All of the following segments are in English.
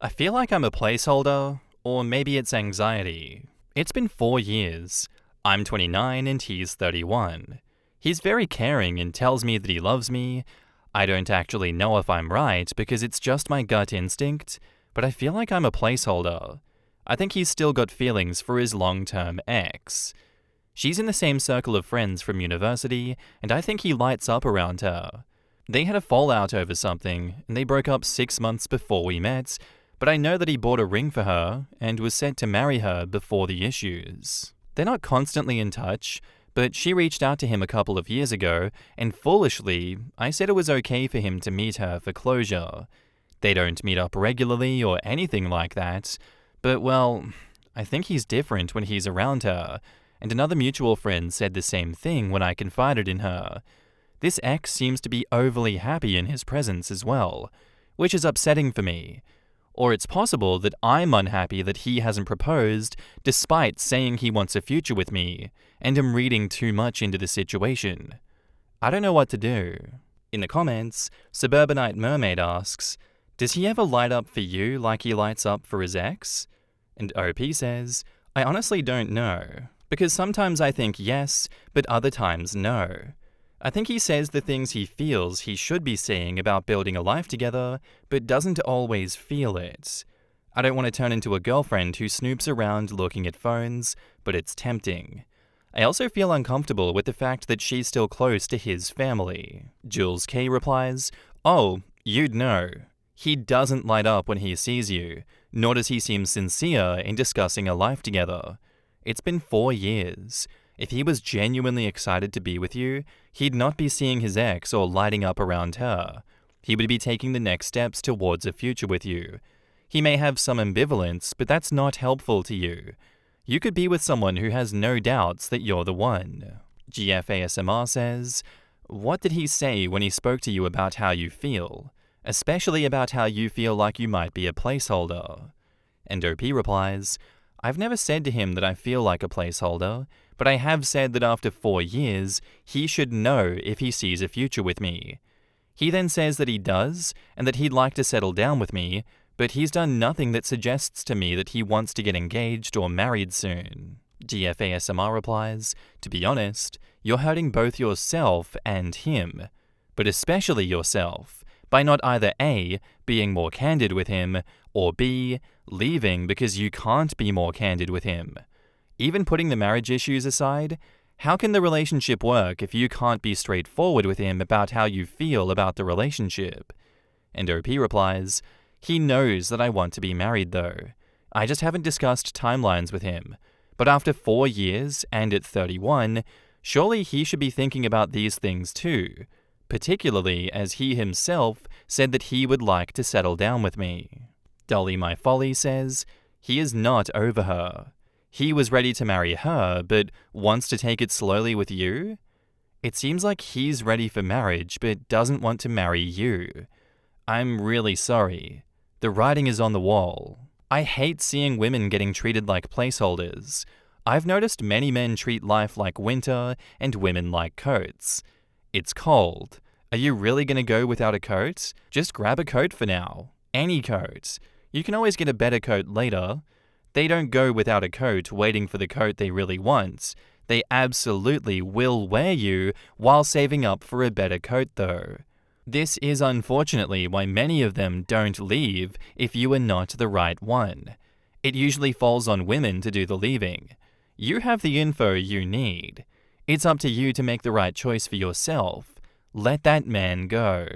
I feel like I'm a placeholder, or maybe it's anxiety. It's been 4 years. I'm 29 and he's 31. He's very caring and tells me that he loves me. I don't actually know if I'm right because it's just my gut instinct, but I feel like I'm a placeholder. I think he's still got feelings for his long-term ex. She's in the same circle of friends from university, and I think he lights up around her. They had a fallout over something, and they broke up 6 months before we met, but I know that he bought a ring for her and was set to marry her before the issues. They're not constantly in touch, but she reached out to him a couple of years ago, and foolishly, I said it was okay for him to meet her for closure. They don't meet up regularly or anything like that, but well, I think he's different when he's around her, and another mutual friend said the same thing when I confided in her. This ex seems to be overly happy in his presence as well, which is upsetting for me. Or it's possible that I'm unhappy that he hasn't proposed despite saying he wants a future with me, and am reading too much into the situation. I don't know what to do. In the comments, Suburbanite Mermaid asks, does he ever light up for you like he lights up for his ex? And OP says, I honestly don't know, because sometimes I think yes, but other times no. I think he says the things he feels he should be saying about building a life together, but doesn't always feel it. I don't want to turn into a girlfriend who snoops around looking at phones, but it's tempting. I also feel uncomfortable with the fact that she's still close to his family. Jules K replies, oh, you'd know. He doesn't light up when he sees you, nor does he seem sincere in discussing a life together. It's been 4 years. If he was genuinely excited to be with you, he'd not be seeing his ex or lighting up around her. He would be taking the next steps towards a future with you. He may have some ambivalence, but that's not helpful to you. You could be with someone who has no doubts that you're the one. GFASMR says, what did he say when he spoke to you about how you feel? Especially about how you feel like you might be a placeholder. And OP replies, I've never said to him that I feel like a placeholder, but I have said that after 4 years, he should know if he sees a future with me. He then says that he does, and that he'd like to settle down with me, but he's done nothing that suggests to me that he wants to get engaged or married soon. GFASMR replies, to be honest, you're hurting both yourself and him, but especially yourself, by not either A, being more candid with him, or B, leaving because you can't be more candid with him. Even putting the marriage issues aside, how can the relationship work if you can't be straightforward with him about how you feel about the relationship? And OP replies, he knows that I want to be married though. I just haven't discussed timelines with him. But after 4 years, and at 31, surely he should be thinking about these things too, particularly as he himself said that he would like to settle down with me. Dolly My Folly says, he is not over her. He was ready to marry her, but wants to take it slowly with you? It seems like he's ready for marriage, but doesn't want to marry you. I'm really sorry. The writing is on the wall. I hate seeing women getting treated like placeholders. I've noticed many men treat life like winter and women like coats. It's cold. Are you really going to go without a coat? Just grab a coat for now. Any coat. You can always get a better coat later. They don't go without a coat waiting for the coat they really want. They absolutely will wear you while saving up for a better coat though. This is unfortunately why many of them don't leave if you are not the right one. It usually falls on women to do the leaving. You have the info you need. It's up to you to make the right choice for yourself. Let that man go.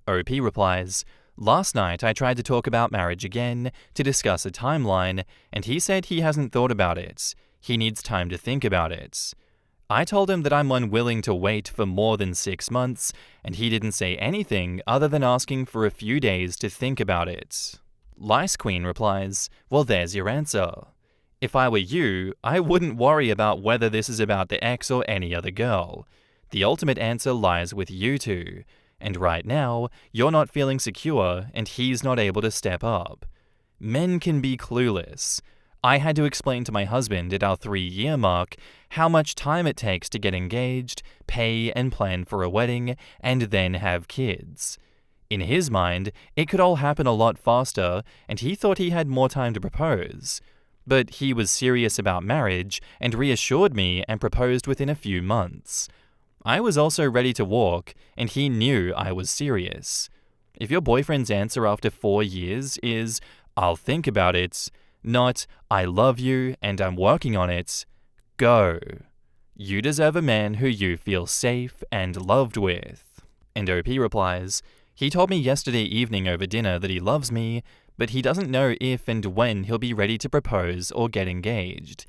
OP replies, last night I tried to talk about marriage again to discuss a timeline, and he said he hasn't thought about it. He needs time to think about it. I told him that I'm unwilling to wait for more than 6 months, and he didn't say anything other than asking for a few days to think about it. Lice Queen replies, well, there's your answer. If I were you, I wouldn't worry about whether this is about the ex or any other girl. The ultimate answer lies with you two, and right now, you're not feeling secure and he's not able to step up. Men can be clueless. I had to explain to my husband at our 3-year mark how much time it takes to get engaged, pay and plan for a wedding, and then have kids. In his mind, it could all happen a lot faster, and he thought he had more time to propose. But he was serious about marriage and reassured me and proposed within a few months. I was also ready to walk, and he knew I was serious. If your boyfriend's answer after 4 years is, "I'll think about it," not, "I love you and I'm working on it," go. You deserve a man who you feel safe and loved with. And OP replies, "He told me yesterday evening over dinner that he loves me, but he doesn't know if and when he'll be ready to propose or get engaged.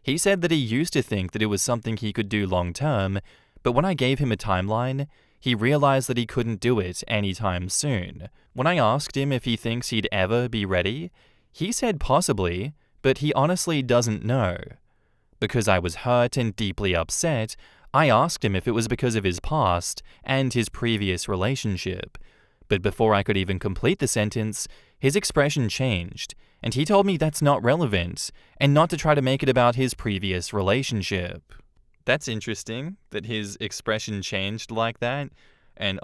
He said that he used to think that it was something he could do long term, but when I gave him a timeline, he realized that he couldn't do it anytime soon. When I asked him if he thinks he'd ever be ready, he said possibly, but he honestly doesn't know. Because I was hurt and deeply upset, I asked him if it was because of his past and his previous relationship. But before I could even complete the sentence, his expression changed, and he told me that's not relevant, and not to try to make it about his previous relationship." That's interesting that his expression changed like that. And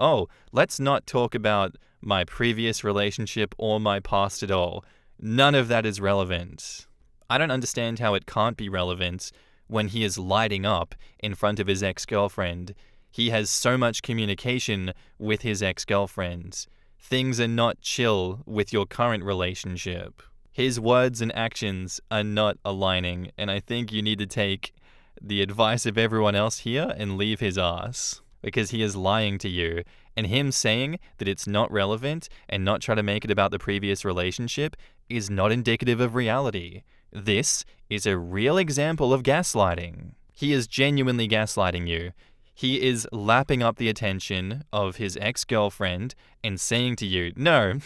let's not talk about my previous relationship or my past at all. None of that is relevant. I don't understand how it can't be relevant when he is lighting up in front of his ex-girlfriend. He has so much communication with his ex-girlfriend. Things are not chill with your current relationship. His words and actions are not aligning, and I think you need to take the advice of everyone else here and leave his ass, because he is lying to you, and him saying that it's not relevant and not try to make it about the previous relationship is not indicative of reality. This is a real example of gaslighting. He is genuinely gaslighting you. He is lapping up the attention of his ex-girlfriend and saying to you, "No,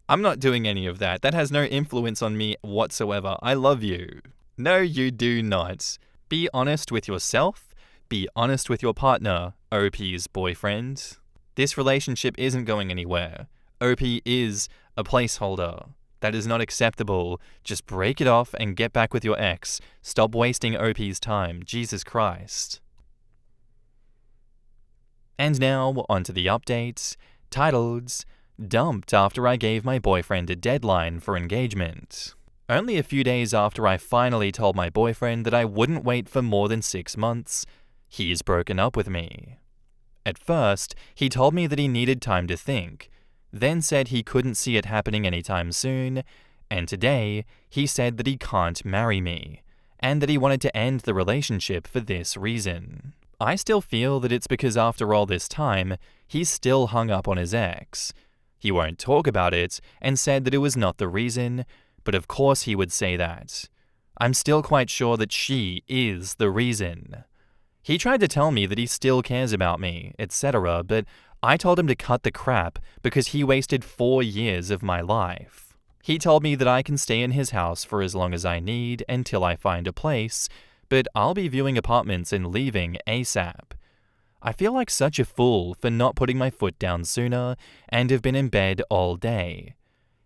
I'm not doing any of that. That has no influence on me whatsoever. I love you." No, you do not. Be honest with yourself. Be honest with your partner, OP's boyfriend. This relationship isn't going anywhere. OP is a placeholder. That is not acceptable. Just break it off and get back with your ex. Stop wasting OP's time. Jesus Christ. And now, onto the update, titled, "Dumped after I gave my boyfriend a deadline for engagement." Only a few days after I finally told my boyfriend that I wouldn't wait for more than 6 months, he's broken up with me. At first, he told me that he needed time to think, then said he couldn't see it happening anytime soon, and today, he said that he can't marry me, and that he wanted to end the relationship for this reason. I still feel that it's because after all this time, he's still hung up on his ex. He won't talk about it, and said that it was not the reason, but of course he would say that. I'm still quite sure that she is the reason. He tried to tell me that he still cares about me, etc., but I told him to cut the crap because he wasted 4 years of my life. He told me that I can stay in his house for as long as I need until I find a place, but I'll be viewing apartments and leaving ASAP. I feel like such a fool for not putting my foot down sooner and have been in bed all day.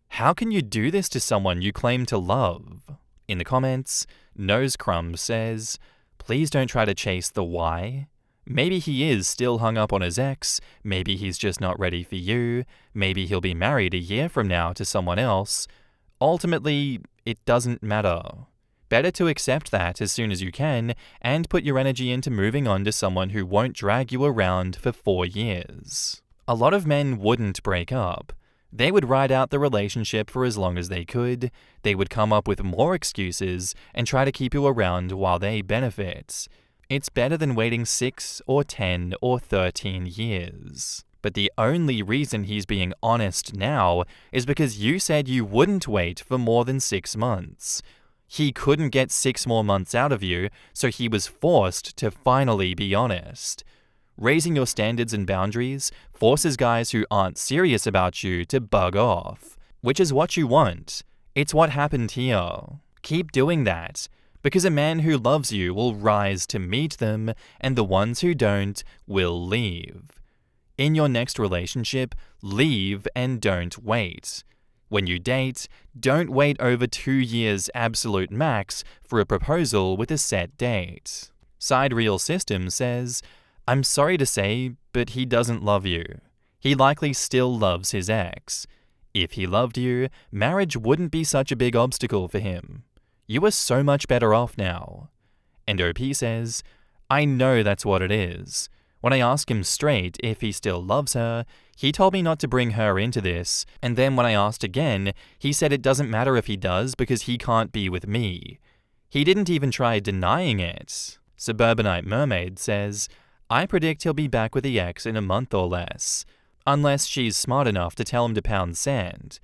How can you do this to someone you claim to love? In the comments, Nosecrumb says, "Please don't try to chase the why. Maybe he is still hung up on his ex, maybe he's just not ready for you, maybe he'll be married a year from now to someone else. Ultimately, it doesn't matter. Better to accept that as soon as you can and put your energy into moving on to someone who won't drag you around for 4 years. A lot of men wouldn't break up. They would ride out the relationship for as long as they could, they would come up with more excuses and try to keep you around while they benefit. It's better than waiting 6 or 10 or 13 years. But the only reason he's being honest now is because you said you wouldn't wait for more than 6 months. He couldn't get 6 more months out of you, so he was forced to finally be honest. Raising your standards and boundaries forces guys who aren't serious about you to bug off, which is what you want. It's what happened here. Keep doing that, because a man who loves you will rise to meet them, and the ones who don't will leave. In your next relationship, leave and don't wait. When you date, don't wait over 2 years absolute max for a proposal with a set date. Side Real System says, "I'm sorry to say, but he doesn't love you. He likely still loves his ex. If he loved you, marriage wouldn't be such a big obstacle for him. You are so much better off now. And OP says, I know that's what it is. When I asked him straight if he still loves her, he told me not to bring her into this, and then when I asked again, he said it doesn't matter if he does because he can't be with me. He didn't even try denying it. Suburbanite Mermaid says, I predict he'll be back with the ex in a month or less, unless she's smart enough to tell him to pound sand.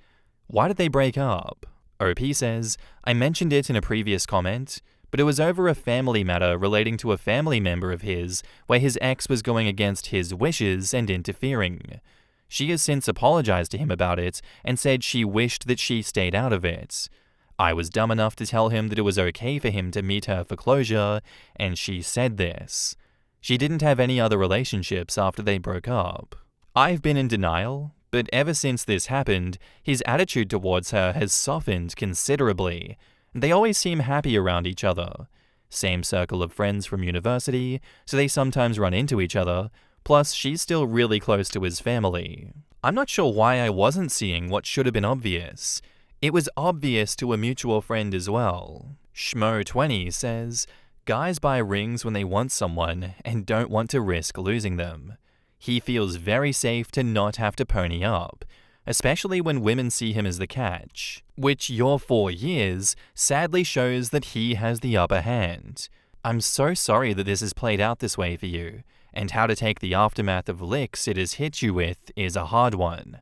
Why did they break up? OP says, I mentioned it in a previous comment, but it was over a family matter relating to a family member of his where his ex was going against his wishes and interfering. She has since apologized to him about it and said she wished that she stayed out of it. I was dumb enough to tell him that it was okay for him to meet her for closure, and she said this. She didn't have any other relationships after they broke up. I've been in denial, but ever since this happened, his attitude towards her has softened considerably. They always seem happy around each other. Same circle of friends from university, so they sometimes run into each other, plus she's still really close to his family. I'm not sure why I wasn't seeing what should have been obvious. It was obvious to a mutual friend as well. Schmo20 says, guys buy rings when they want someone and don't want to risk losing them. He feels very safe to not have to pony up, especially when women see him as the catch, which your 4 years sadly shows that he has the upper hand. I'm so sorry that this has played out this way for you, and how to take the aftermath of licks it has hit you with is a hard one.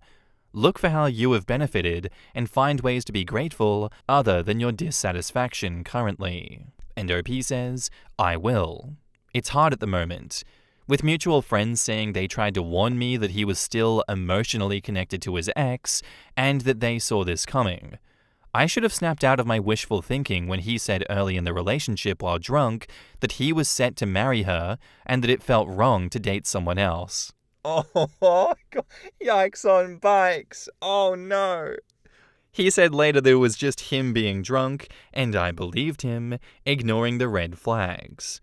Look for how you have benefited and find ways to be grateful other than your dissatisfaction currently. And OP says, I will. It's hard at the moment. With mutual friends saying they tried to warn me that he was still emotionally connected to his ex, and that they saw this coming. I should have snapped out of my wishful thinking when he said early in the relationship while drunk that he was set to marry her, and that it felt wrong to date someone else. Oh, God. Yikes on bikes. Oh, no. He said later that it was just him being drunk, and I believed him, ignoring the red flags.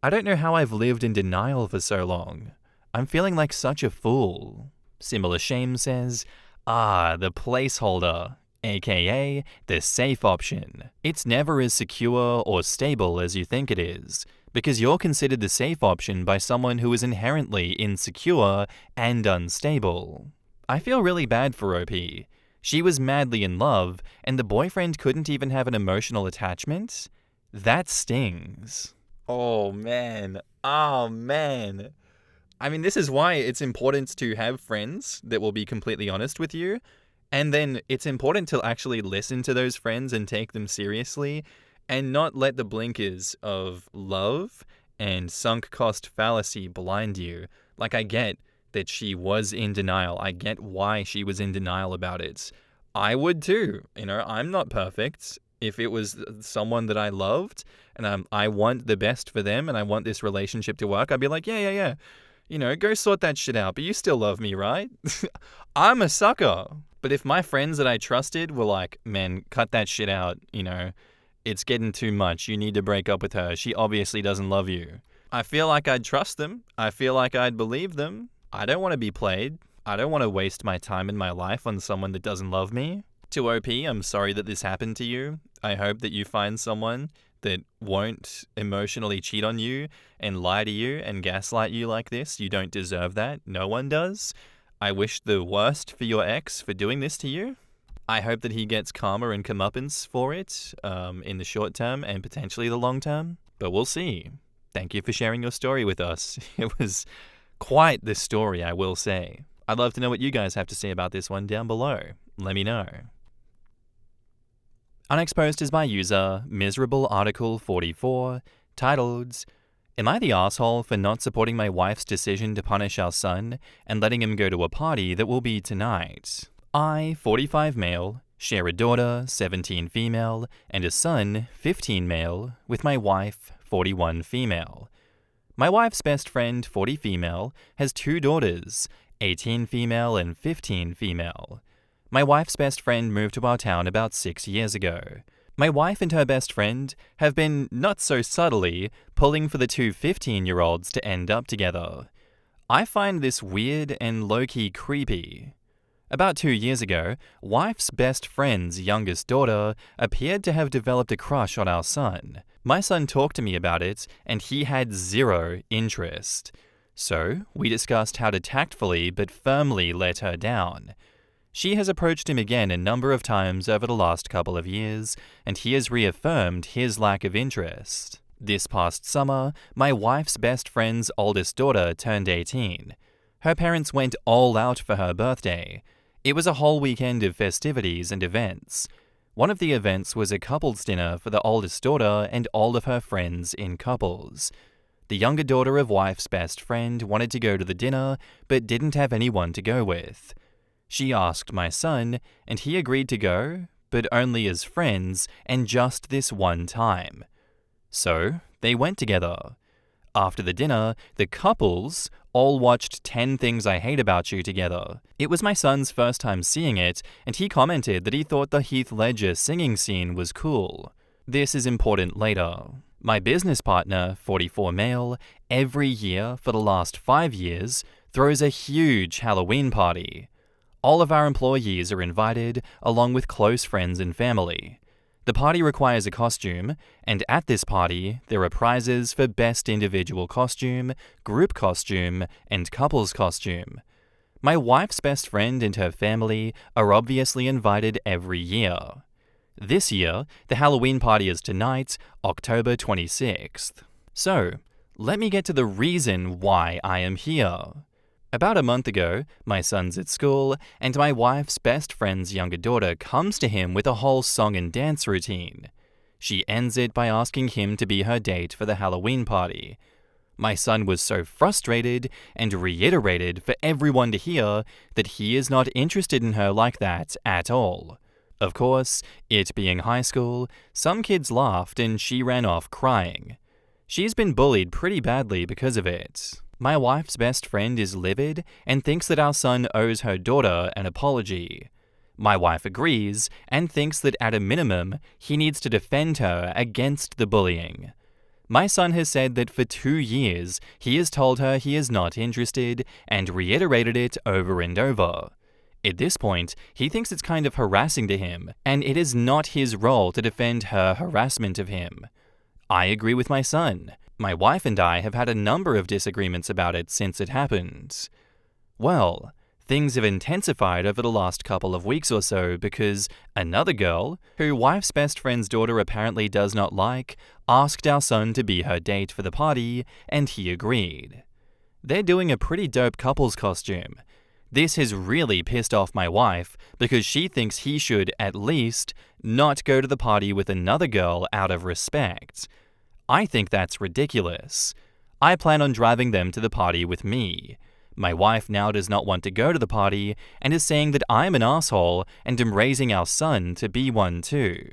I don't know how I've lived in denial for so long. I'm feeling like such a fool. Similar Shame says, the placeholder, aka the safe option. It's never as secure or stable as you think it is, because you're considered the safe option by someone who is inherently insecure and unstable. I feel really bad for OP. She was madly in love, and the boyfriend couldn't even have an emotional attachment? That stings. Oh, man. Oh, man. I mean, this is why it's important to have friends that will be completely honest with you. And then it's important to actually listen to those friends and take them seriously and not let the blinkers of love and sunk cost fallacy blind you. Like, I get that she was in denial. I get why she was in denial about it. I would too. I'm not perfect. If it was someone that I loved and I want the best for them and I want this relationship to work, I'd be like, yeah. Go sort that shit out. But you still love me, right? I'm a sucker. But if my friends that I trusted were like, man, cut that shit out, it's getting too much. You need to break up with her. She obviously doesn't love you. I feel like I'd trust them. I feel like I'd believe them. I don't want to be played. I don't want to waste my time in my life on someone that doesn't love me. To OP, I'm sorry that this happened to you. I hope that you find someone that won't emotionally cheat on you and lie to you and gaslight you like this. You don't deserve that. No one does. I wish the worst for your ex for doing this to you. I hope that he gets karma and comeuppance for it in the short term and potentially the long term. But we'll see. Thank you for sharing your story with us. It was quite the story, I will say. I'd love to know what you guys have to say about this one down below. Let me know. Unexposed is by user Miserable Article 44, titled, Am I the asshole for not supporting my wife's decision to punish our son and letting him go to a party that will be tonight? I, 45 male, share a daughter, 17 female, and a son, 15 male, with my wife, 41 female. My wife's best friend, 40 female, has 2 daughters, 18 female and 15 female. My wife's best friend moved to our town about 6 years ago. My wife and her best friend have been, not so subtly, pulling for the 2 15-year-olds to end up together. I find this weird and low-key creepy. About 2 years ago, wife's best friend's youngest daughter appeared to have developed a crush on our son. My son talked to me about it, and he had zero interest. So, we discussed how to tactfully but firmly let her down. She has approached him again a number of times over the last couple of years, and he has reaffirmed his lack of interest. This past summer, my wife's best friend's oldest daughter turned 18. Her parents went all out for her birthday. It was a whole weekend of festivities and events. One of the events was a couples dinner for the oldest daughter and all of her friends in couples. The younger daughter of wife's best friend wanted to go to the dinner, but didn't have anyone to go with. She asked my son, and he agreed to go, but only as friends and just this one time. So, they went together. After the dinner, the couples all watched 10 Things I Hate About You together. It was my son's first time seeing it, and he commented that he thought the Heath Ledger singing scene was cool. This is important later. My business partner, 44 male, every year for the last 5 years, throws a huge Halloween party. All of our employees are invited, along with close friends and family. The party requires a costume, and at this party, there are prizes for best individual costume, group costume, and couples costume. My wife's best friend and her family are obviously invited every year. This year, the Halloween party is tonight, October 26th. So, let me get to the reason why I am here. About a month ago, my son's at school, and my wife's best friend's younger daughter comes to him with a whole song and dance routine. She ends it by asking him to be her date for the Halloween party. My son was so frustrated and reiterated for everyone to hear that he is not interested in her like that at all. Of course, it being high school, some kids laughed and she ran off crying. She's been bullied pretty badly because of it. My wife's best friend is livid and thinks that our son owes her daughter an apology. My wife agrees and thinks that at a minimum, he needs to defend her against the bullying. My son has said that for 2 years, he has told her he is not interested and reiterated it over and over. At this point, he thinks it's kind of harassing to him, and it is not his role to defend her harassment of him. I agree with my son. My wife and I have had a number of disagreements about it since it happened. Well, things have intensified over the last couple of weeks or so because another girl, who wife's best friend's daughter apparently does not like, asked our son to be her date for the party, and he agreed. They're doing a pretty dope couples costume. This has really pissed off my wife because she thinks he should, at least, not go to the party with another girl out of respect. I think that's ridiculous. I plan on driving them to the party with me. My wife now does not want to go to the party and is saying that I'm an asshole and am raising our son to be one too.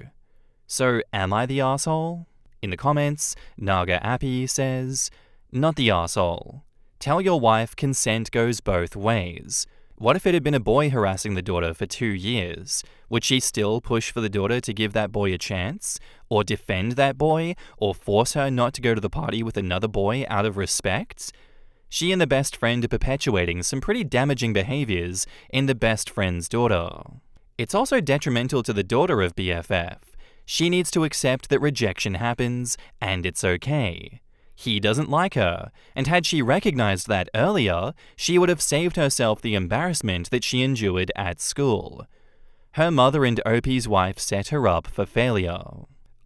So am I the asshole? In the comments, Naga Appy says, "Not the asshole. Tell your wife consent goes both ways. What if it had been a boy harassing the daughter for 2 years? Would she still push for the daughter to give that boy a chance? Or defend that boy? Or force her not to go to the party with another boy out of respect? She and the best friend are perpetuating some pretty damaging behaviors in the best friend's daughter. It's also detrimental to the daughter of BFF. She needs to accept that rejection happens, and it's okay. He doesn't like her, and had she recognized that earlier, she would have saved herself the embarrassment that she endured at school. Her mother and Opie's wife set her up for failure.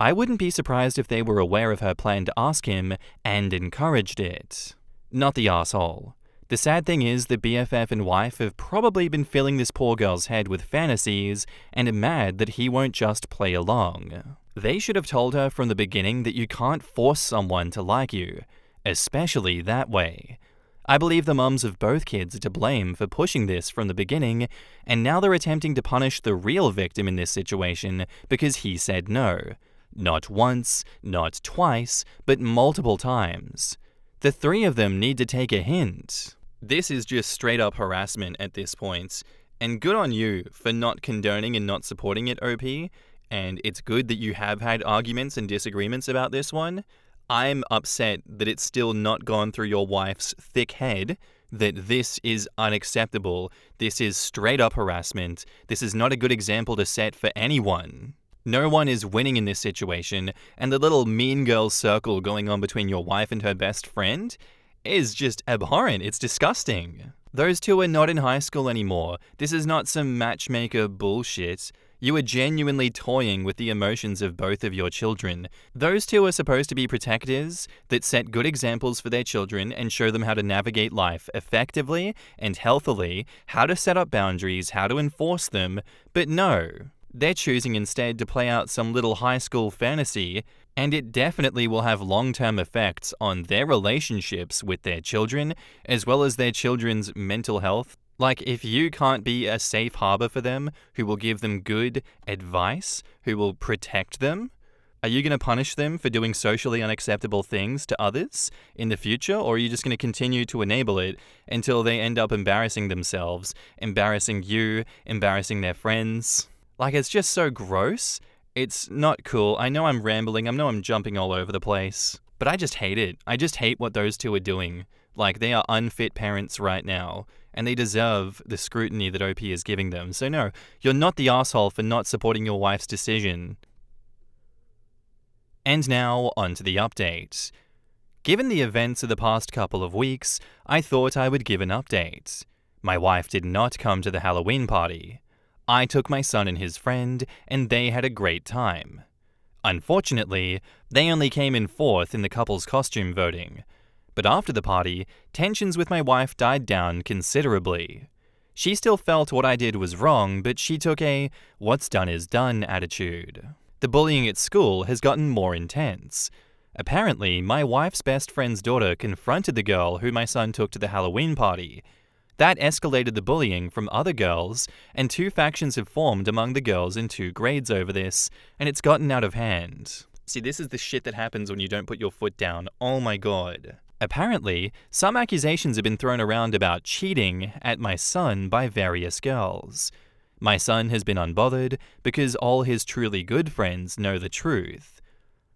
I wouldn't be surprised if they were aware of her plan to ask him and encouraged it. Not the asshole. The sad thing is that BFF and wife have probably been filling this poor girl's head with fantasies and are mad that he won't just play along. They should have told her from the beginning that you can't force someone to like you, especially that way. I believe the mums of both kids are to blame for pushing this from the beginning, and now they're attempting to punish the real victim in this situation because he said no. Not once, not twice, but multiple times. The 3 of them need to take a hint. This is just straight up harassment at this point, and good on you for not condoning and not supporting it, OP. And it's good that you have had arguments and disagreements about this one. I'm upset that it's still not gone through your wife's thick head that this is unacceptable. This is straight up harassment. This is not a good example to set for anyone. No one is winning in this situation, and the little mean girl circle going on between your wife and her best friend is just abhorrent. It's disgusting. Those two are not in high school anymore. This is not some matchmaker bullshit. You are genuinely toying with the emotions of both of your children. Those two are supposed to be protectors that set good examples for their children and show them how to navigate life effectively and healthily, how to set up boundaries, how to enforce them, but no. They're choosing instead to play out some little high school fantasy, and it definitely will have long-term effects on their relationships with their children, as well as their children's mental health. Like, if you can't be a safe harbor for them, who will give them good advice, who will protect them, are you going to punish them for doing socially unacceptable things to others in the future, or are you just going to continue to enable it until they end up embarrassing themselves, embarrassing you, embarrassing their friends? Like, it's just so gross. It's not cool. I know I'm rambling. I know I'm jumping all over the place. But I just hate it. I just hate what those two are doing. Like, they are unfit parents right now, and they deserve the scrutiny that OP is giving them. So no, you're not the asshole for not supporting your wife's decision. And now, on to the update. Given the events of the past couple of weeks, I thought I would give an update. My wife did not come to the Halloween party. I took my son and his friend, and they had a great time. Unfortunately, they only came in fourth in the couple's costume voting. But after the party, tensions with my wife died down considerably. She still felt what I did was wrong, but she took a "what's done is done" attitude. The bullying at school has gotten more intense. Apparently, my wife's best friend's daughter confronted the girl who my son took to the Halloween party. That escalated the bullying from other girls, and two factions have formed among the girls in 2 grades over this, and it's gotten out of hand. See, this is the shit that happens when you don't put your foot down. Oh my god. Apparently, some accusations have been thrown around about cheating at my son by various girls. My son has been unbothered because all his truly good friends know the truth.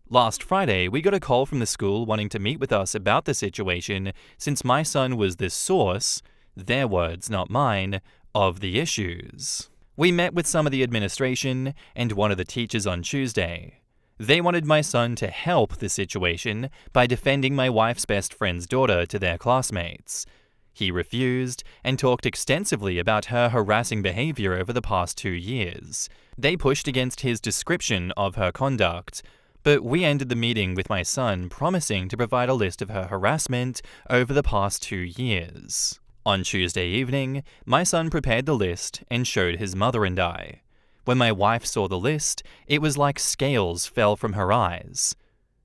Last Friday, we got a call from the school wanting to meet with us about the situation since my son was the source, their words, not mine, of the issues. We met with some of the administration and one of the teachers on Tuesday. They wanted my son to help the situation by defending my wife's best friend's daughter to their classmates. He refused and talked extensively about her harassing behavior over the past 2 years. They pushed against his description of her conduct, but we ended the meeting with my son promising to provide a list of her harassment over the past 2 years. On Tuesday evening, my son prepared the list and showed his mother and I. When my wife saw the list, it was like scales fell from her eyes.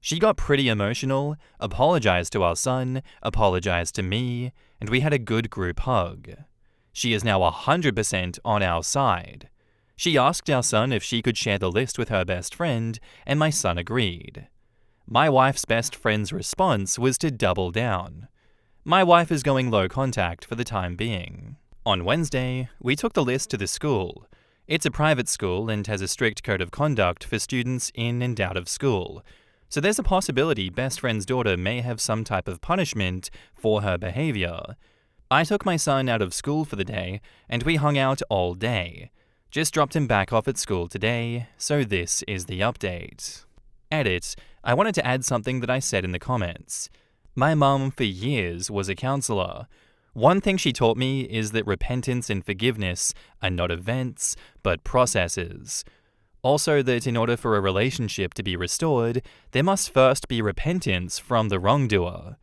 She got pretty emotional, apologized to our son, apologized to me, and we had a good group hug. She is now 100% on our side. She asked our son if she could share the list with her best friend, and my son agreed. My wife's best friend's response was to double down. My wife is going low contact for the time being. On Wednesday, we took the list to the school. It's a private school and has a strict code of conduct for students in and out of school. So there's a possibility best friend's daughter may have some type of punishment for her behavior. I took my son out of school for the day, and we hung out all day. Just dropped him back off at school today, so this is the update. Edit, I wanted to add something that I said in the comments. My mum for years was a counselor. One thing she taught me is that repentance and forgiveness are not events, but processes. Also that in order for a relationship to be restored, there must first be repentance from the wrongdoer.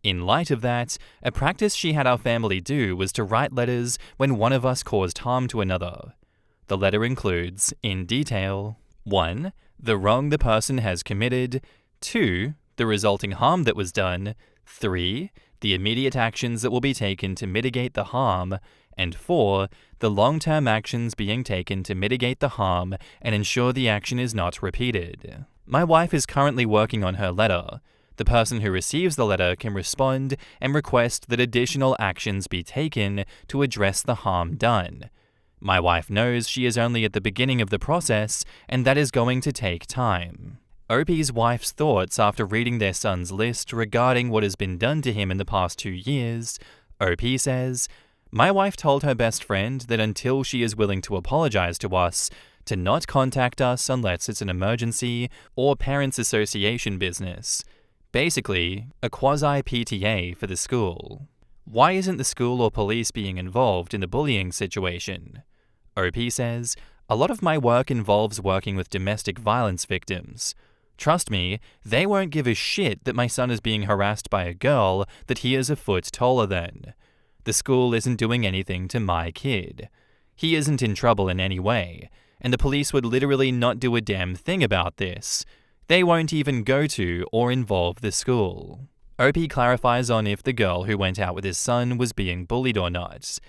In light of that, a practice she had our family do was to write letters when one of us caused harm to another. The letter includes, in detail, 1. The wrong the person has committed, 2. The resulting harm that was done, 3. The immediate actions that will be taken to mitigate the harm, and 4. The long-term actions being taken to mitigate the harm and ensure the action is not repeated. My wife is currently working on her letter. The person who receives the letter can respond and request that additional actions be taken to address the harm done. My wife knows she is only at the beginning of the process, and that is going to take time. Opie's wife's thoughts after reading their son's list regarding what has been done to him in the past 2 years. OP says, my wife told her best friend that until she is willing to apologize to us, to not contact us unless it's an emergency or parents' association business. Basically, a quasi-PTA for the school. Why isn't the school or police being involved in the bullying situation? OP says, a lot of my work involves working with domestic violence victims. Trust me, they won't give a shit that my son is being harassed by a girl that he is a foot taller than. The school isn't doing anything to my kid. He isn't in trouble in any way, and the police would literally not do a damn thing about this. They won't even go to or involve the school. OP clarifies on if the girl who went out with his son was being bullied or not.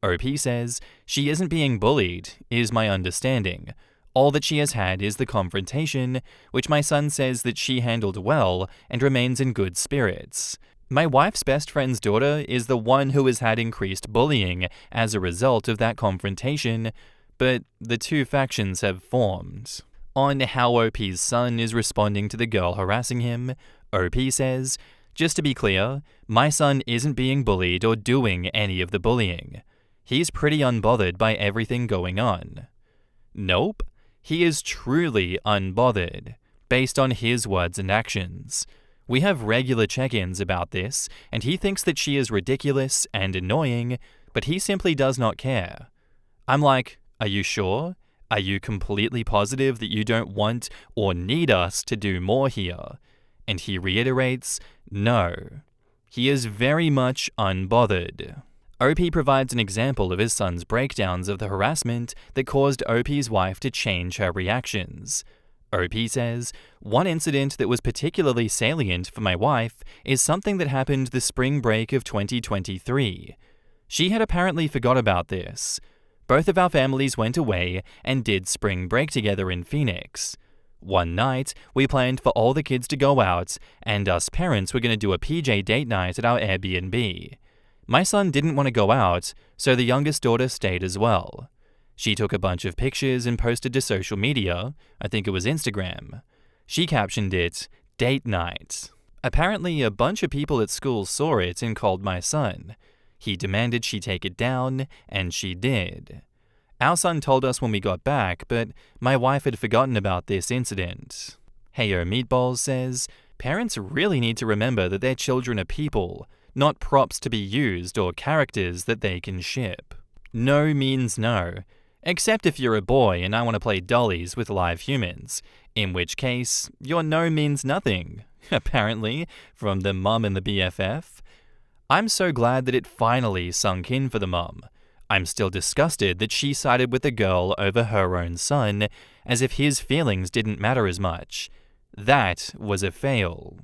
OP says, she isn't being bullied, is my understanding. All that she has had is the confrontation, which my son says that she handled well and remains in good spirits. My wife's best friend's daughter is the one who has had increased bullying as a result of that confrontation, but the two factions have formed. On how OP's son is responding to the girl harassing him, OP says, just to be clear, my son isn't being bullied or doing any of the bullying. He's pretty unbothered by everything going on. Nope, he is truly unbothered, based on his words and actions. We have regular check-ins about this, and he thinks that she is ridiculous and annoying, but he simply does not care. I'm like, are you sure? Are you completely positive that you don't want or need us to do more here? And he reiterates, no. He is very much unbothered. OP provides an example of his son's breakdowns of the harassment that caused OP's wife to change her reactions. OP says, one incident that was particularly salient for my wife is something that happened the spring break of 2023. She had apparently forgot about this. Both of our families went away and did spring break together in Phoenix. One night, we planned for all the kids to go out, and us parents were going to do a PJ date night at our Airbnb. My son didn't want to go out, so the youngest daughter stayed as well. She took a bunch of pictures and posted to social media, I think it was Instagram. She captioned it, date night. Apparently, a bunch of people at school saw it and called my son. He demanded she take it down, and she did. Our son told us when we got back, but my wife had forgotten about this incident. Heyo Meatballs says, parents really need to remember that their children are people, not props to be used or characters that they can ship. No means no, except if you're a boy and I want to play dollies with live humans, in which case, your no means nothing, apparently, from the mum and the BFF. I'm so glad that it finally sunk in for the mum. I'm still disgusted that she sided with the girl over her own son, as if his feelings didn't matter as much. That was a fail.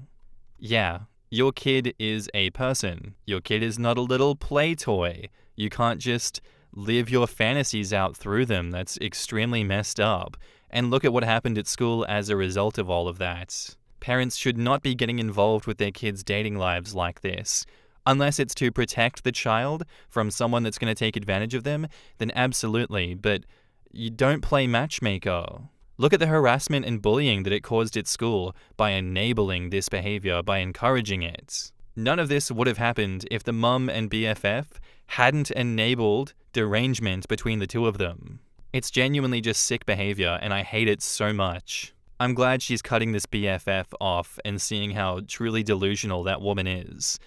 Yeah, your kid is a person. Your kid is not a little play toy. You can't just live your fantasies out through them. That's extremely messed up. And look at what happened at school as a result of all of that. Parents should not be getting involved with their kids' dating lives like this. Unless it's to protect the child from someone that's going to take advantage of them, then absolutely, but you don't play matchmaker. Look at the harassment and bullying that it caused at school by enabling this behavior, by encouraging it. None of this would have happened if the mum and BFF hadn't enabled derangement between the two of them. It's genuinely just sick behavior, and I hate it so much. I'm glad she's cutting this BFF off and seeing how truly delusional that woman is.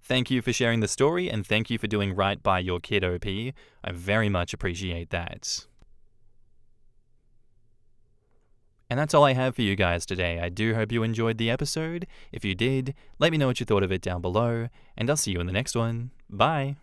Thank you for sharing the story, and thank you for doing right by your kid, OP. I very much appreciate that. And that's all I have for you guys today. I do hope you enjoyed the episode. If you did, let me know what you thought of it down below, and I'll see you in the next one. Bye!